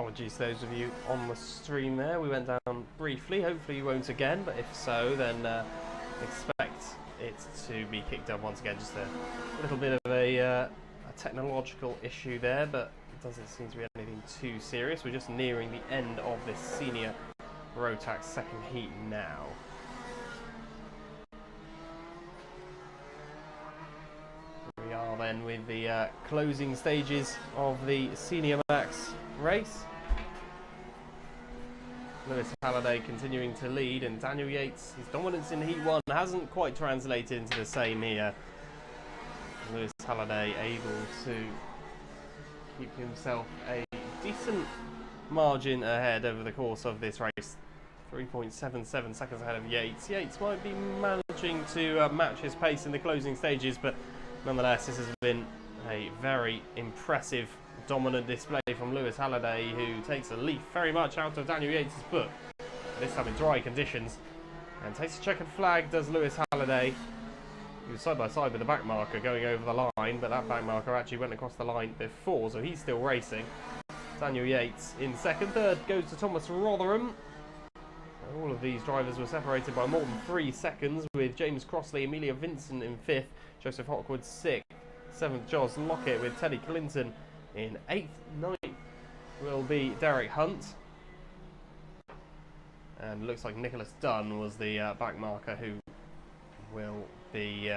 Apologies to those of you on the stream there. We went down briefly. Hopefully you won't again, but if so, then expect it to be kicked up once again. Just a little bit of a technological issue there, but it doesn't seem to be anything too serious. We're just nearing the end of this senior Rotax second heat now. We are then with the closing stages of the Senior Max race. Lewis Halliday continuing to lead, and Daniel Yates, his dominance in Heat 1 hasn't quite translated into the same here. Lewis Halliday able to keep himself a decent margin ahead over the course of this race. 3.77 seconds ahead of Yates. Yates might be managing to match his pace in the closing stages, but nonetheless, this has been a very impressive, dominant display from Lewis Halliday, who takes a leaf very much out of Daniel Yates' book, this time in dry conditions, and takes a checkered flag, does Lewis Halliday. He was side by side with the back marker going over the line, but that back marker actually went across the line before, so he's still racing. Daniel Yates in second. Third goes to Thomas Rotherham. All of these drivers were separated by more than 3 seconds, with James Crossley, Amelia Vincent in 5th, Joseph Hawkwood 6th, 7th Jos Lockett, with Teddy Clinton in 8th. 9th will be Derek Hunt. And looks like Nicholas Dunn was the back marker who will be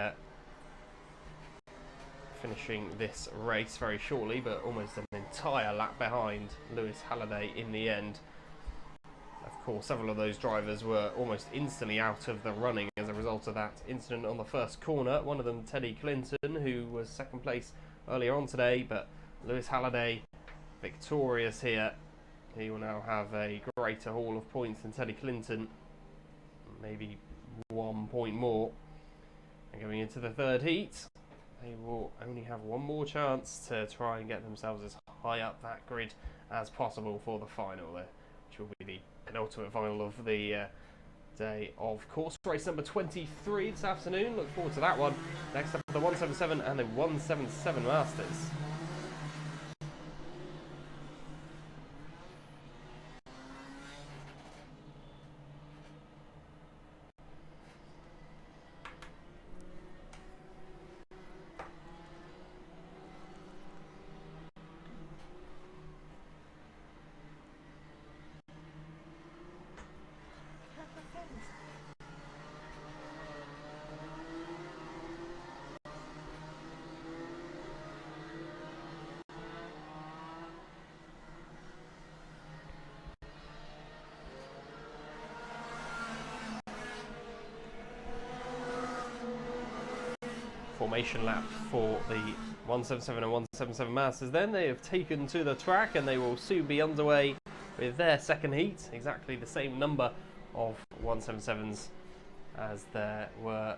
finishing this race very shortly, but almost an entire lap behind Lewis Halliday in the end. Of course, several of those drivers were almost instantly out of the running as a result of that incident on the first corner. One of them, Teddy Clinton, who was second place earlier on today, but Lewis Halliday victorious here. He will now have a greater haul of points than Teddy Clinton, maybe 1 point more. And going into the third heat, they will only have one more chance to try and get themselves as high up that grid as possible for the final there, which will be the penultimate final of the day of course. Race number 23 this afternoon. Look forward to that one. Next up, the 177 and the 177 Masters. Formation lap for the 177 and 177 Masters. Then they have taken to the track and they will soon be underway with their second heat. Exactly the same number of 177s as there were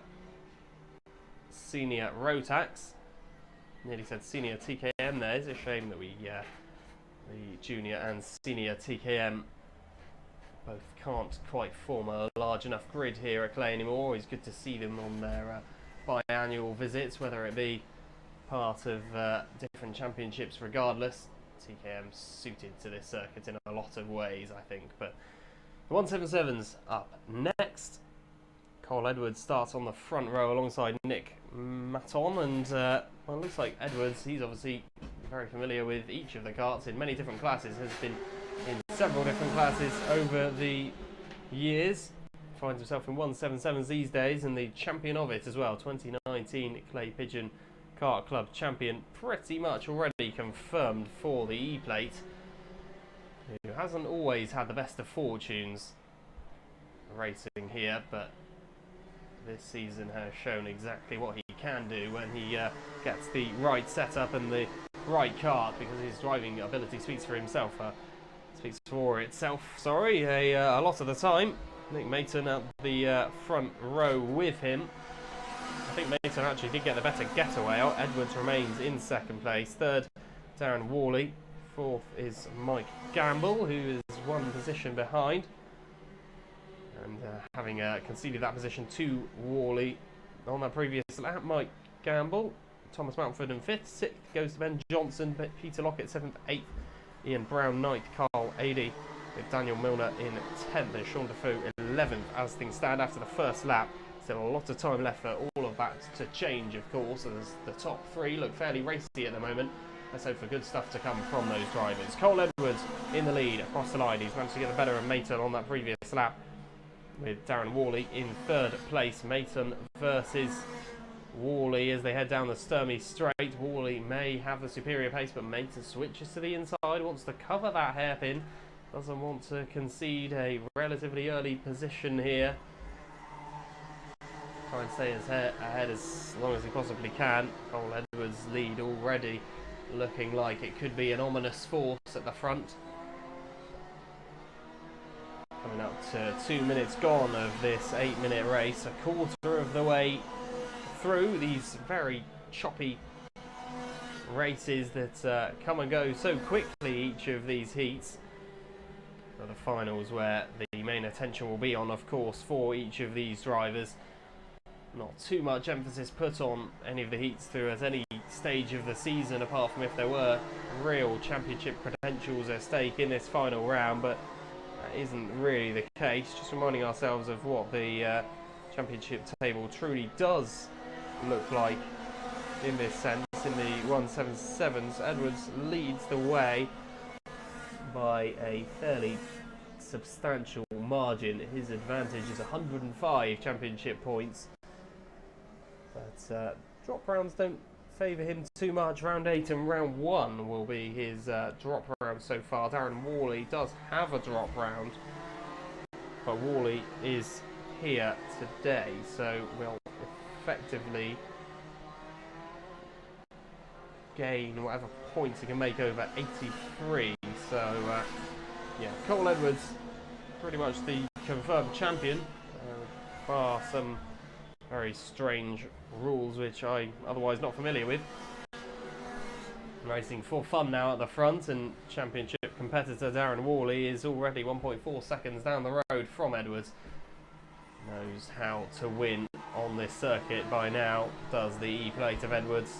senior Rotax. Nearly said senior TKM there. It's a shame that the junior and senior TKM both can't quite form a large enough grid here at Clay anymore. Always good to see them on their biannual visits, whether it be part of different championships. Regardless, TKM suited to this circuit in a lot of ways, I think. But the 177's up next. Cole Edwards starts on the front row alongside Nick Maton, and well, it looks like Edwards, he's obviously very familiar with each of the karts in many different classes, has been in several different classes over the years. Finds himself in 177s these days, and the champion of it as well. 2019 Clay Pigeon Kart Club champion, pretty much already confirmed for the E-Plate, who hasn't always had the best of fortunes racing here, but this season has shown exactly what he can do when he gets the right setup and the right kart, because his driving ability speaks for himself. Speaks for itself, sorry, a lot of the time. Nick Maton at the front row with him. I think Maton actually did get the better getaway out. Edwards remains in second place. Third, Darren Worley. Fourth is Mike Gamble, who is one position behind. And having conceded that position to Worley on that previous lap, Mike Gamble, Thomas Mountford in 5th. 6th goes to Ben Johnson, Peter Lockett 7th, 8th Ian Brown 9th, Carl 80, with Daniel Milner in 10th and Sean Defoe 11th as things stand after the first lap. Still a lot of time left for all of that to change, of course, as the top three look fairly racy at the moment. Let's hope for good stuff to come from those drivers. Cole Edwards in the lead across the line. He's managed to get the better of Mayton on that previous lap, with Darren Worley in third place. Mayton versus Worley as they head down the Sturmey Straight. Worley may have the superior pace, but Mayton switches to the inside, wants to cover that hairpin, doesn't want to concede a relatively early position here. Try and stay ahead as long as he possibly can. Cole Edwards' lead already looking like it could be an ominous force at the front. Coming up to 2 minutes gone of this 8-minute race, a quarter of the way through these very choppy races that come and go so quickly, each of these heats. For the finals, where the main attention will be on, of course, for each of these drivers. Not too much emphasis put on any of the heats through at any stage of the season, apart from if there were real championship credentials at stake in this final round, but that isn't really the case. Just reminding ourselves of what the championship table truly does look like in this sense. In the 177s, Edwards leads the way by a fairly substantial margin. His advantage is 105 championship points. But drop rounds don't favour him too much. Round 8 and round 1 will be his drop round so far. Darren Worley does have a drop round, but Worley is here today, so will effectively gain whatever points he can make over 83. So yeah, Cole Edwards pretty much the confirmed champion, bar some very strange rules which I'm otherwise not familiar with. Racing for fun now at the front, and championship competitor Darren Worley is already 1.4 seconds down the road from Edwards. Knows how to win on this circuit by now, does the E-plate of Edwards.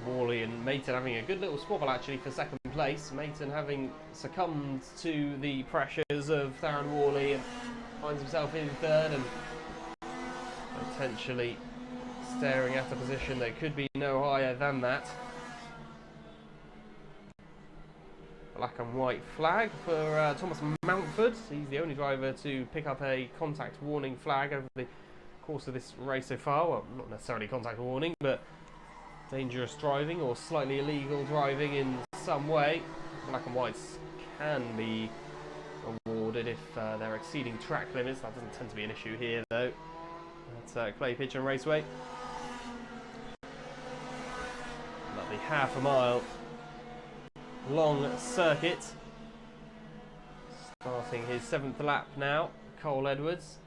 Worley and Mayton having a good little squabble actually for second place. Mayton having succumbed to the pressures of Darren Worley and finds himself in third and potentially staring at a position that could be no higher than that. Black and white flag for Thomas Mountford. He's the only driver to pick up a contact warning flag over the course of this race so far. Well, not necessarily contact warning, but dangerous driving or slightly illegal driving in some way. Black and whites can be awarded if they're exceeding track limits. That doesn't tend to be an issue here though. At Clay Pigeon Raceway. Lovely half a mile long circuit. Starting his 7th lap now, Cole Edwards.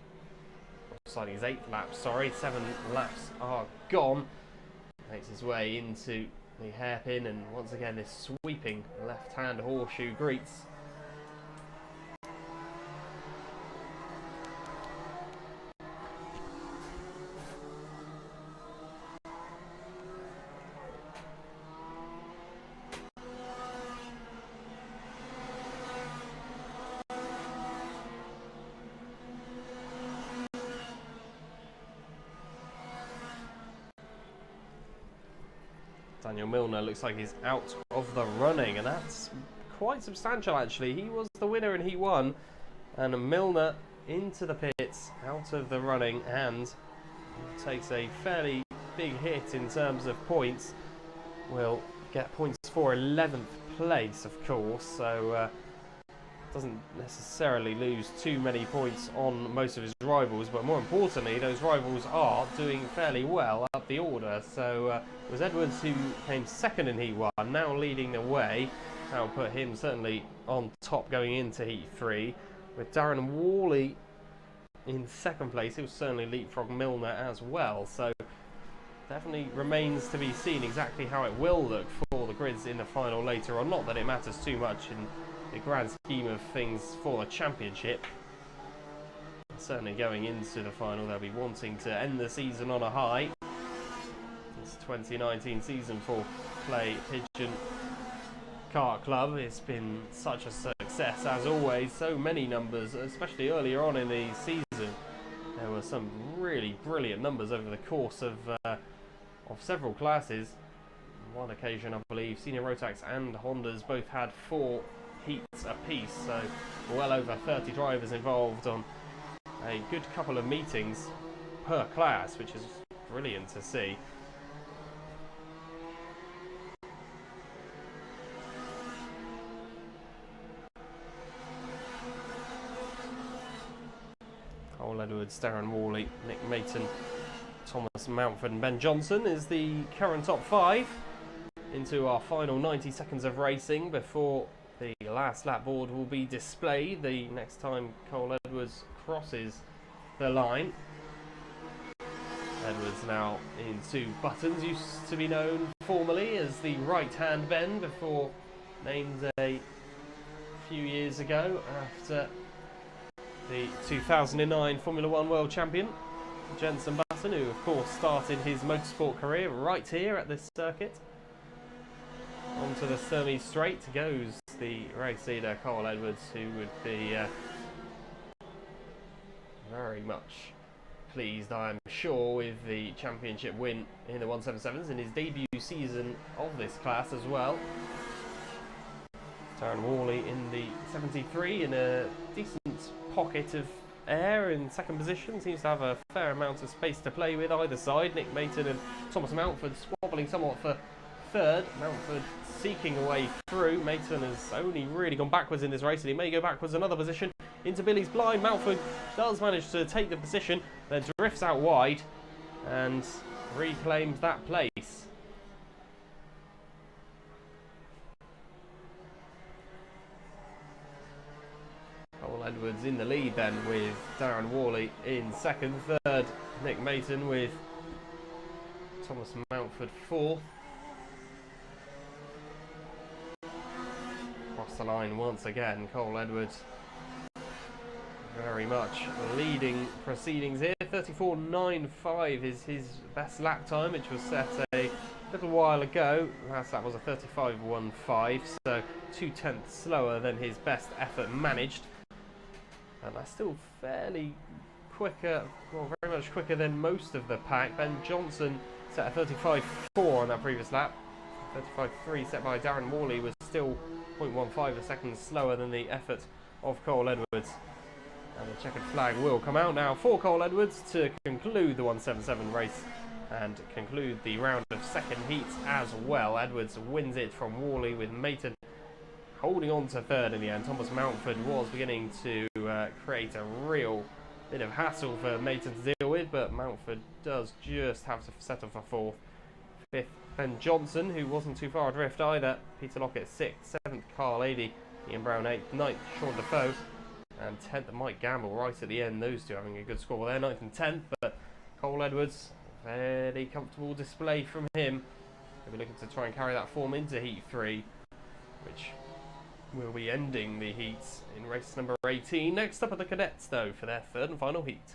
Starting his 8th lap, sorry. 7 laps are gone. Makes his way into the hairpin, and once again this sweeping left-hand horseshoe greets. Daniel Milner looks like he's out of the running, and that's quite substantial actually. He was the winner and he won, and Milner into the pits, out of the running, and takes a fairly big hit in terms of points. Will get points for 11th place, of course, so doesn't necessarily lose too many points on most of his rivals, but more importantly, those rivals are doing fairly well up the order. So it was Edwards who came second in Heat 1, now leading the way. That'll put him certainly on top going into Heat 3, with Darren Worley in second place. He will certainly leapfrog Milner as well, so definitely remains to be seen exactly how it will look for the grids in the final later on. Not that it matters too much in the grand scheme of things for the championship. Certainly going into the final, they'll be wanting to end the season on a high. This 2019 season for Clay Pigeon Kart Club. It's been such a success as always. So many numbers, especially earlier on in the season. There were some really brilliant numbers over the course of several classes. On one occasion, I believe, Senior Rotax and Hondas both had 4 heats apiece, so well over 30 drivers involved on a good couple of meetings per class, which is brilliant to see. Cole Edwards, Darren Worley, Nick Mayton, Thomas Mountford and Ben Johnson is the current top 5 into our final 90 seconds of racing before the last lap board will be displayed the next time Cole Edwards crosses the line. Edwards now into Buttons, used to be known formerly as the right-hand bend before named a few years ago after the 2009 Formula One World Champion Jenson Button, who of course started his motorsport career right here at this circuit. Onto the Sturmey Straight goes the race leader Cole Edwards, who would be very much pleased, I am sure, with the championship win in the 177s in his debut season of this class as well. Darren Worley in the 73 in a decent pocket of air in second position, seems to have a fair amount of space to play with either side. Nick Mayton and Thomas Mountford squabbling somewhat for third. Mountford seeking a way through. Mayton has only really gone backwards in this race, and he may go backwards another position into Billy's blind. Mountford does manage to take the position, then drifts out wide and reclaims that place. Cole Edwards in the lead then, with Darren Worley in second. Third, Nick Mayton, with Thomas Mountford fourth. Across the line once again, Cole Edwards very much leading proceedings here. 34.95 is his best lap time, which was set a little while ago. Last lap was a 35.15, so 0.2 slower than his best effort managed. And that's still fairly quicker, well, very much quicker than most of the pack. Ben Johnson set a 35.4 on that previous lap. 35.3 set by Darren Worley was still 0.15 a second slower than the effort of Cole Edwards. And the checkered flag will come out now for Cole Edwards to conclude the 177 race and conclude the round of second heats as well. Edwards wins it from Worley, with Mayton holding on to third in the end. Thomas Mountford was beginning to create a real bit of hassle for Mayton to deal with, but Mountford does just have to settle for fourth. Fifth, Ben Johnson, who wasn't too far adrift either. Peter Lockett sixth. Seventh, Carl Adey. Ian Brown eighth. Ninth, Sean Defoe. And 10th, Mike Gamble right at the end. Those two having a good score there, 9th and 10th. But Cole Edwards, very comfortable display from him. He'll be looking to try and carry that form into Heat 3, which will be ending the heats in race number 18. Next up are the cadets, though, for their third and final heat.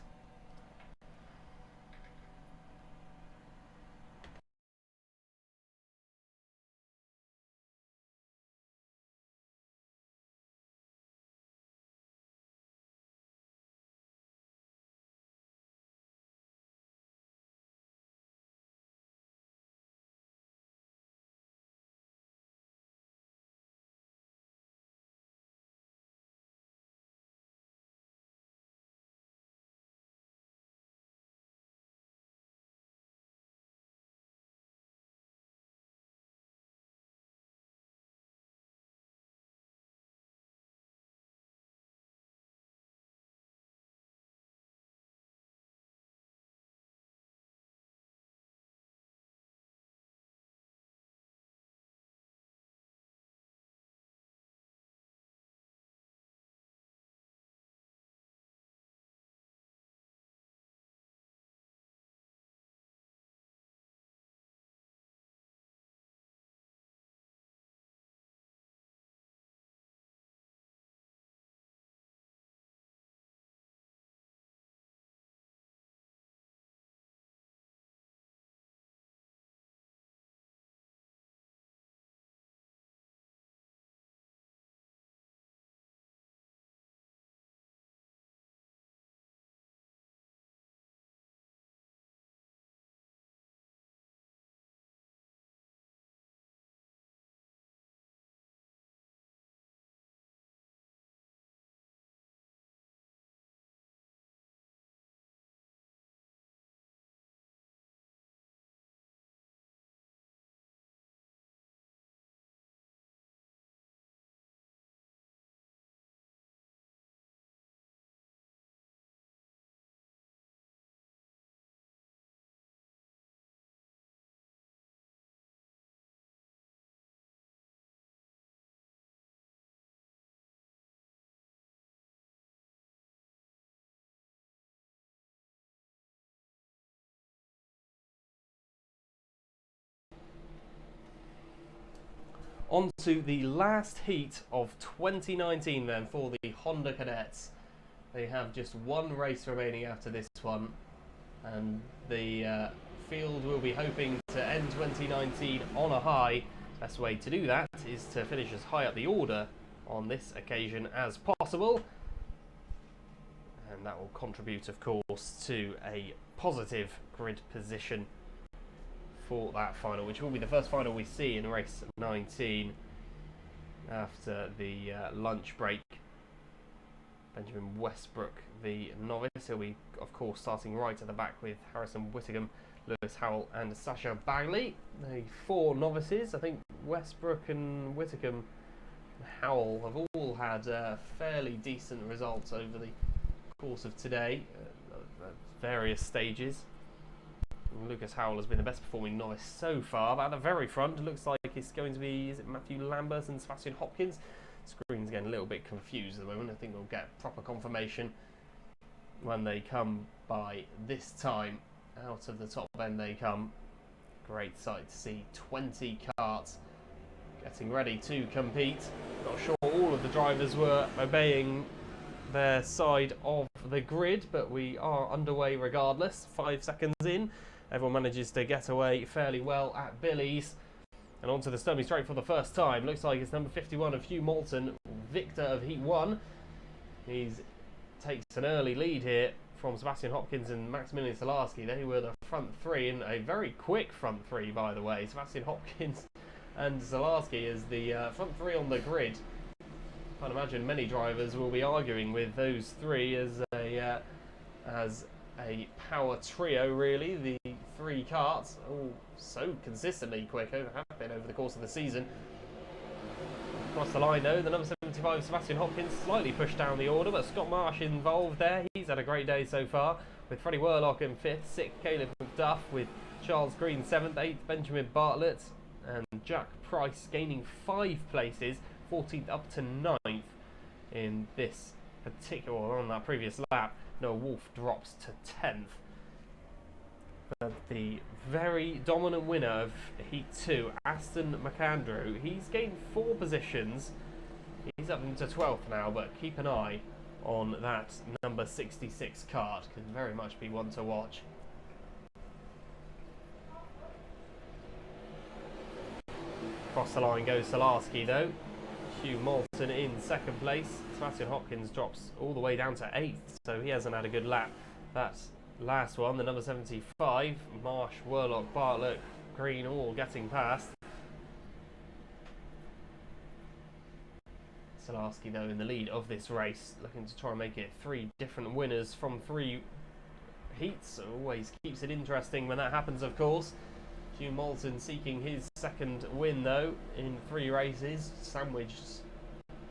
On to the last heat of 2019 then for the Honda Cadets. They have just one race remaining after this one, and the field will be hoping to end 2019 on a high. Best way to do that is to finish as high up the order on this occasion as possible, and that will contribute of course to a positive grid position for that final, which will be the first final we see in race 19 after the lunch break. Benjamin Westbrook, the novice, he'll be of course starting right at the back with Harrison Whittingham, Lewis Howell and Sasha Bagley. The four novices, I think Westbrook and Whittingham and Howell have all had fairly decent results over the course of today at various stages. Lucas Howell has been the best performing novice so far, but at the very front it looks like it's going to be, is it Matthew Lambert and Sebastian Hopkins? Screen's getting a little bit confused at the moment. I think we'll get proper confirmation when they come by this time. Out of the top end they come. Great sight to see 20 karts getting ready to compete. Not sure all of the drivers were obeying their side of the grid, but we are underway regardless. 5 seconds in, everyone manages to get away fairly well at Billy's. And onto the Sturmey straight for the first time. Looks like it's number 51 of Hugh Moulton, victor of Heat 1. He takes an early lead here from Sebastian Hopkins and Maximilian Solarski. They were the front three, in a very quick front three, by the way. Sebastian Hopkins and Solarski as the front three on the grid. I can't imagine many drivers will be arguing with those three as a power trio, really. The three karts, all so consistently quick, have been over the course of the season. Across the line though, the number 75 Sebastian Hopkins slightly pushed down the order, but Scott Marsh involved there. He's had a great day so far, with Freddie Worlock in 5th, 6th Caleb McDuff, with Charles Green 7th, 8th Benjamin Bartlett, and Jack Price gaining 5 places, 14th up to 9th in this particular, on that previous lap. Noah Wolf drops to 10th. But the very dominant winner of Heat 2, Aston McAndrew, he's gained 4 positions. He's up into 12th now, but keep an eye on that number 66 kart. Could very much be one to watch. Across the line goes Solarski though. Hugh Moulton in 2nd place. Sebastian Hopkins drops all the way down to 8th, so he hasn't had a good lap. That's last one, the number 75, Marsh, Worlock, Bartlett, Green, all getting past. Solarski though in the lead of this race, looking to try and make it 3 different winners from 3 heats. Always keeps it interesting when that happens, of course. Hugh Moulton seeking his 2nd win though in 3 races, sandwiched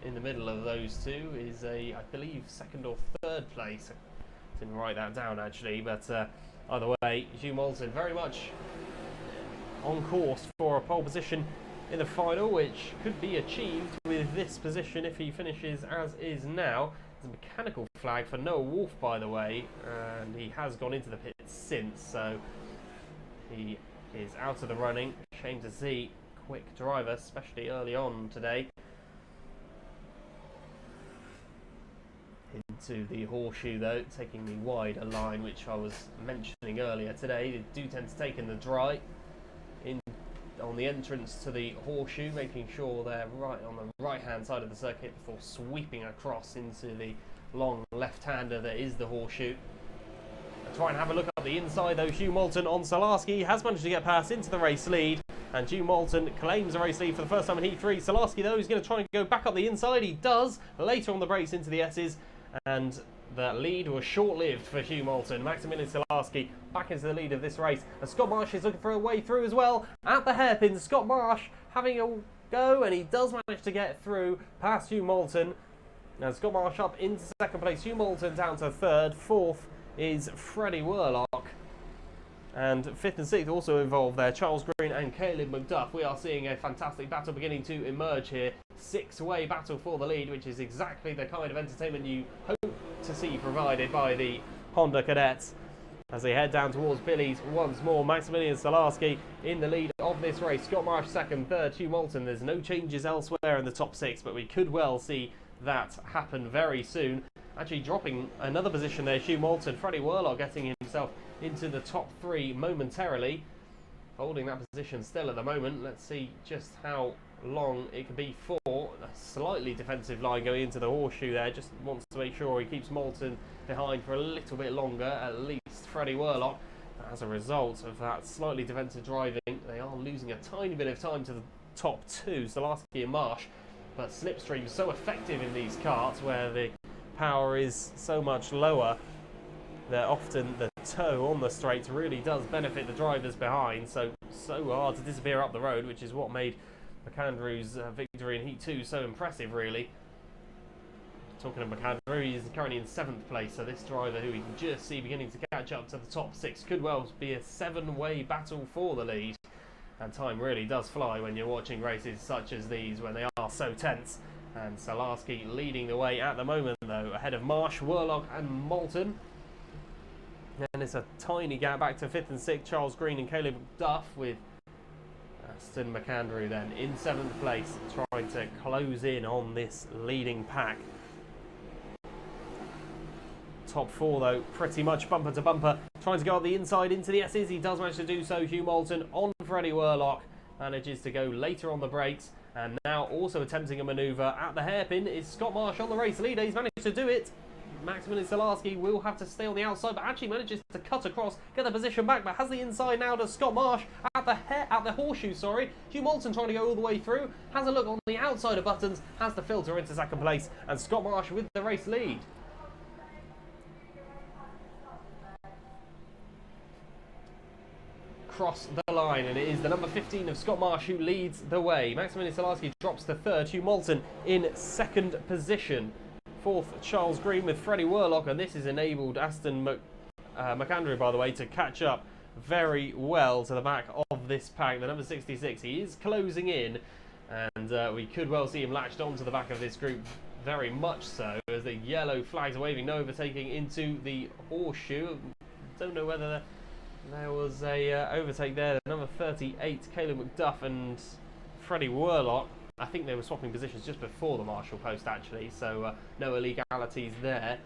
in the middle of those two is I believe 2nd or 3rd place. I didn't write that down actually, but either way, Hugh Moulton very much on course for a pole position in the final, which could be achieved with this position if he finishes as is now. There's a mechanical flag for Noah Wolf, by the way, and he has gone into the pits since, so he is out of the running. Shame to see. Quick driver, especially early on today. Into the horseshoe though, taking the wider line, which I was mentioning earlier today. They do tend to take in the dry in on the entrance to the horseshoe, making sure they're right on the right hand side of the circuit before sweeping across into the long left-hander that is the horseshoe. Try and have a look up the inside though. Hugh Moulton on Solarski has managed to get past into the race lead, and Hugh Moulton claims a race lead for the first time in Heat 3. Solarski though is going to try and go back up the inside. He does later on the brakes into the S's, and the lead was short-lived for Hugh Moulton. Maximilian Solarski back into the lead of this race, and Scott Marsh is looking for a way through as well at the hairpin. Scott Marsh having a go, and he does manage to get through past Hugh Moulton. Now Scott Marsh up into 2nd place, Hugh Moulton down to 3rd, 4th is Freddie Worlock, and 5th and 6th also involved there, Charles Green and Caleb McDuff. We are seeing a fantastic battle beginning to emerge here. 6-way battle for the lead, which is exactly the kind of entertainment you hope to see provided by the Honda Cadets. as they head down towards Billy's once more. Maximilian Salarski in the lead of this race. Scott Marsh second, third Hugh Moulton. There's no changes elsewhere in the top six, but we could well see that happen very soon. Actually dropping another position there, Hugh Moulton. Freddie Worlock getting himself into the top three momentarily. Holding that position still at the moment. Let's see just how long it can be for. A slightly defensive line going into the horseshoe there. Just wants to make sure he keeps Moulton behind for a little bit longer, at least Freddie Worlock. As a result of that slightly defensive driving, they are losing a tiny bit of time to the top two, Salarski and Marsh. But slipstream is so effective in these karts where the power is so much lower that often the toe on the straights really does benefit the drivers behind. So hard to disappear up the road, which is what made McAndrew's victory in Heat 2 so impressive, really. Talking of McAndrew, he is currently in 7th place, so this driver, who we can just see beginning to catch up to the top six, could well be a 7-way battle for the lead. And time really does fly when you're watching races such as these, when they are so tense. And Salarski leading the way at the moment, though, ahead of Marsh, Worlock and Moulton. And it's a tiny gap back to 5th and 6th, Charles Green and Caleb Duff, with Aston McAndrew then in 7th place, trying to close in on this leading pack. Top four, though, pretty much bumper to bumper. Trying to go up the inside into the S's. He does manage to do so. Hugh Moulton on Freddie Worlock. Manages to go later on the brakes. And now also attempting a manoeuvre at the hairpin is Scott Marsh on the race leader. He's managed to do it. Maximilian Salarski will have to stay on the outside, but actually manages to cut across, get the position back, but has the inside now to Scott Marsh at the horseshoe, sorry. Hugh Moulton trying to go all the way through. Has a look on the outside of buttons. Has to filter into second place. And Scott Marsh with the race lead. Cross the line, and it is the number 15 of Scott Marsh who leads the way. Maximilian Salarski drops to third, Hugh Moulton in second position. Fourth, Charles Green with Freddie Worlock, and this has enabled Aston McAndrew, by the way, to catch up very well to the back of this pack. The number 66, he is closing in, and we could well see him latched onto the back of this group, very much so, as the yellow flags are waving, no overtaking into the horseshoe. Don't know whether there was a overtake there. Number 38, Caleb McDuff and Freddie Worlock. I think they were swapping positions just before the marshal post, actually, so no illegalities there.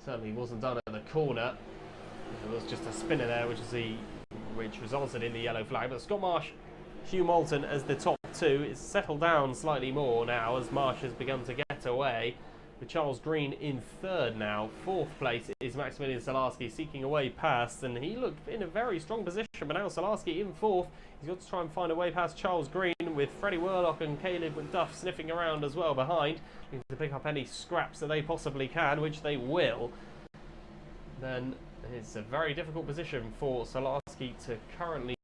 Certainly wasn't done at the corner. There was just a spinner there, which resulted in the yellow flag. But Scott Marsh, Hugh Moulton as the top two. It's settled down slightly more now as Marsh has begun to get away, with Charles Green in third now. Fourth place is Maximilian Salarski, seeking a way past, and he looked in a very strong position, but now Salarski in fourth. He's got to try and find a way past Charles Green, with Freddie Worlock and Caleb McDuff sniffing around as well behind, looking to pick up any scraps that they possibly can, which they will. Then it's a very difficult position for Salarski to currently